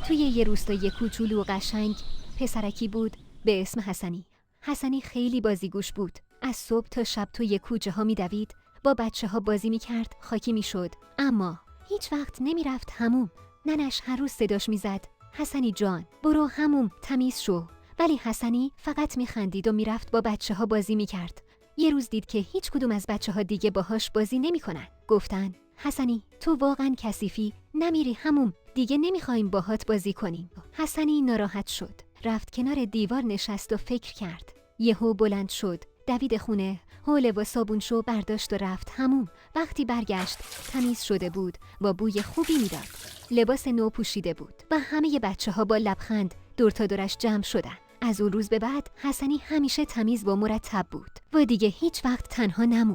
توی یه روستای کوچولو و قشنگ پسرکی بود به اسم حسنی. حسنی خیلی بازیگوش بود. از صبح تا شب توی کوچه ها می‌دوید، با بچه‌ها بازی می‌کرد، خاکی می‌شد. اما هیچ وقت نمی‌رفت حموم. ننش هر روز صداش می‌زد: حسنی جان، برو حموم، تمیز شو. ولی حسنی فقط می‌خندید و می‌رفت با بچه‌ها بازی می‌کرد. یه روز دید که هیچ کدوم از بچه‌ها دیگه باهاش بازی نمی‌کنن. گفتن: حسنی، تو واقعاً کثیفی، نمیری حموم، دیگه نمیخوایم باهات بازی کنیم. حسنی ناراحت شد. رفت کنار دیوار نشست و فکر کرد. یهو بلند شد، دوید خونه، حوله و صابونشو برداشت و رفت حموم. وقتی برگشت تمیز شده بود و بوی خوبی میداد. لباس نو پوشیده بود و همه بچه‌ها با لبخند دور تا دورش جمع شدن. از اون روز به بعد حسنی همیشه تمیز و مرتب بود و دیگه هیچ وقت تنها نموند.